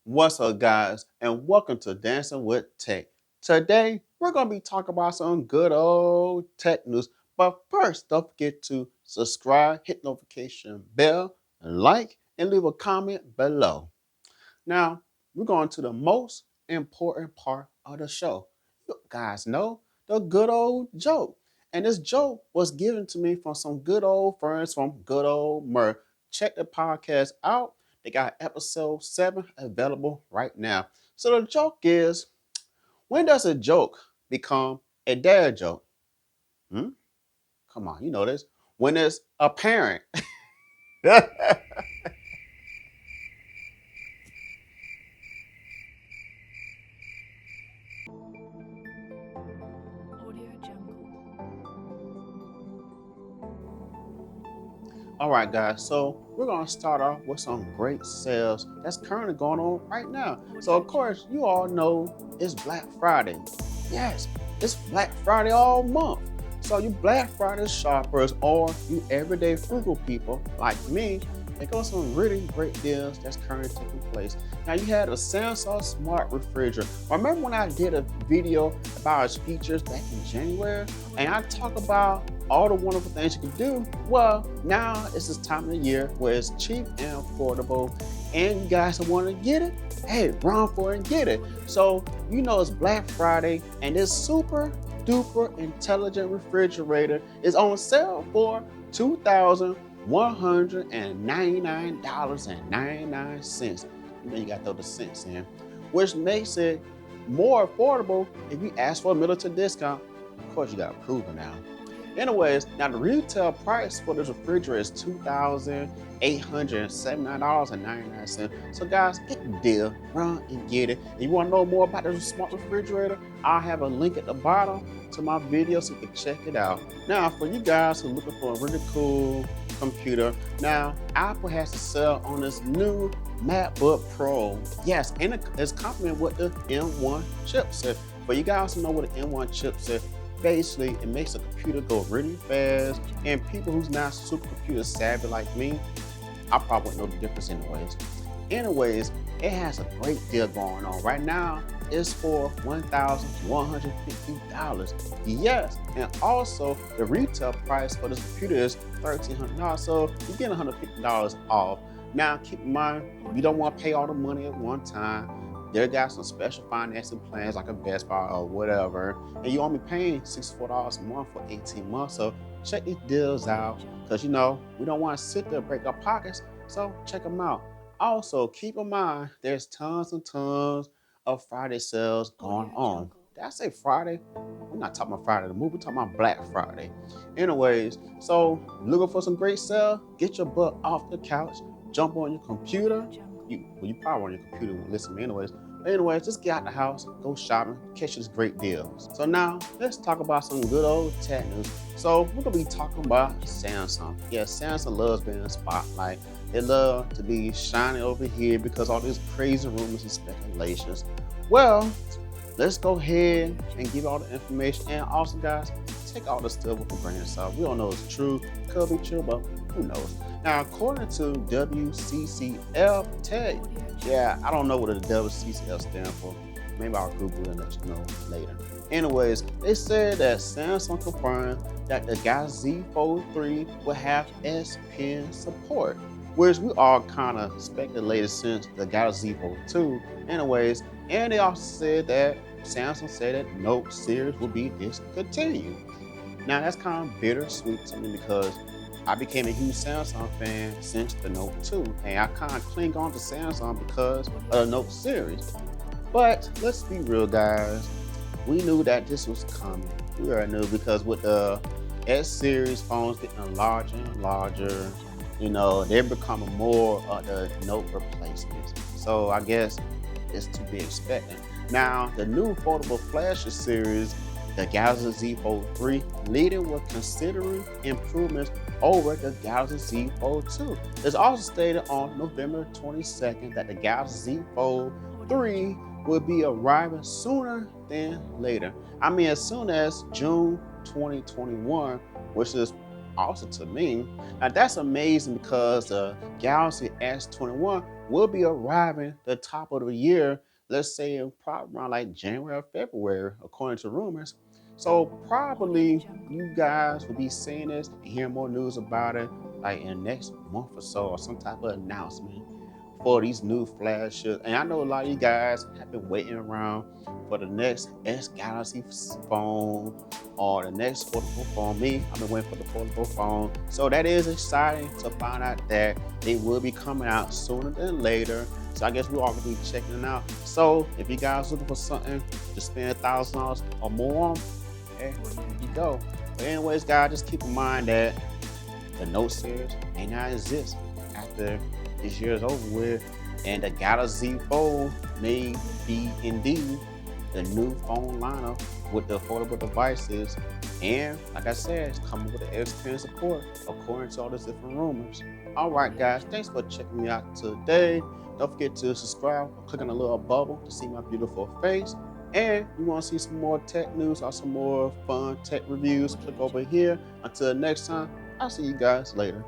What's up, guys, and welcome to Dancing with Tech. Today, we're going to be talking about some good old tech news. But first, don't forget to subscribe, hit notification bell, like, and leave a comment below. Now, we're going to the most important part of the show. You guys know the good old joke. And this joke was given to me from some good old friends from good old Murph. Check the podcast out. They got episode 7 available right now. So the joke is, when does a joke become a dad joke? Hmm? Come on, you know this. When it's apparent. Audio Jungle. All right, guys, so we're going to start off with some great sales that's currently going on right now. So, of course, you all know it's Black Friday. Yes, it's Black Friday all month. So, you Black Friday shoppers or you everyday frugal people like me, they got some really great deals that's currently taking place. Now, you had a Samsung Smart Refrigerator. Remember when I did a video about its features back in January? And I talk about all the wonderful things you can do. Well, now it's this time of the year where it's cheap and affordable, and you guys want to get it, hey, run for it and get it. So, you know, it's Black Friday, and this super duper intelligent refrigerator is on sale for $2,199.99. You know, you got to throw the cents in, which makes it more affordable if you ask for a military discount. Of course, you got to prove it now. Anyways, now the retail price for this refrigerator is $2,879.99. So guys, get the deal, run and get it. If you want to know more about this smart refrigerator, I'll have a link at the bottom to my video so you can check it out. Now, for you guys who are looking for a really cool computer, now Apple has to sell on this new MacBook Pro. Yes, and it's complemented with the M1 chipset. For you guys who know what the M1 chipset, basically, it makes a computer go really fast, and people who's not super computer savvy like me, I probably wouldn't know the difference anyways. It has a great deal going on. Right now, it's for $1,150. Yes, and also the retail price for this computer is $1,300. So you're getting $150 off. Now, keep in mind, you don't want to pay all the money at one time. They got some special financing plans like a Best Buy or whatever, and you only paying $64 a month for 18 months. So check these deals out, because you know we don't want to sit there and break our pockets. So check them out. Also, keep in mind there's tons and tons of Friday sales going Audio on. Jungle. Did I say Friday? We're not talking about Friday the movie, we're talking about Black Friday. Anyways, so looking for some great sale? Get your butt off the couch, jump on your computer. You probably on your computer and listen to me anyways. Anyways, just get out the house, go shopping, catch these great deals. So now let's talk about some good old tech news. So we're gonna be talking about Samsung. Yeah, Samsung loves being in the spotlight. They love to be shining over here because all these crazy rumors and speculations. Well, let's go ahead and give all the information. And also, guys, take all the stuff with a grain of salt. We don't know if it's true, could be true, but who knows? Now, according to WCCL Tech, yeah, I don't know what the WCCL stands for. Maybe I'll Google it and let you know later. Anyways, they said that Samsung confirmed that the Galaxy Z Fold 3 will have S Pen support, which we all kind of speculated since the Galaxy Z Fold 2. Anyways, and they also said that Samsung said that Note series will be discontinued. Now that's kind of bittersweet to me because I became a huge Samsung fan since the Note 2, and I kind of cling on to Samsung because of the Note series. But let's be real, guys. We knew that this was coming. We already knew because with the S series phones getting larger and larger, you know, they're becoming more of the Note replacements. So I guess it's to be expected. Now, the new foldable flashes series, the Galaxy Z Fold 3, leading with considering improvements over the Galaxy Z Fold 2. It's also stated on November 22nd that the Galaxy Z Fold 3 will be arriving sooner than later. I mean, as soon as June 2021, which is also to me. Now that's amazing because the Galaxy S21 will be arriving the top of the year, let's say in probably around like January or February, according to rumors. So probably you guys will be seeing this and hearing more news about it like in the next month or so, or some type of announcement for these new flagships. And I know a lot of you guys have been waiting around for the next S Galaxy phone or the next foldable phone. Me, I've been waiting for the foldable phone. So that is exciting to find out that they will be coming out sooner than later. So I guess we're all gonna be checking it out. So if you guys looking for something to spend $1,000 or more on, hey, there you go. But anyways, guys, just keep in mind that the Note series may not exist after this year is over with, and the Galaxy Fold may be indeed the new phone lineup with the affordable devices. And like I said, it's coming with the X10 support, according to all these different rumors. All right, guys, thanks for checking me out today. Don't forget to subscribe or click on the little bubble to see my beautiful face. And you want to see some more tech news or some more fun tech reviews, click over here. Until next time, I'll see you guys later.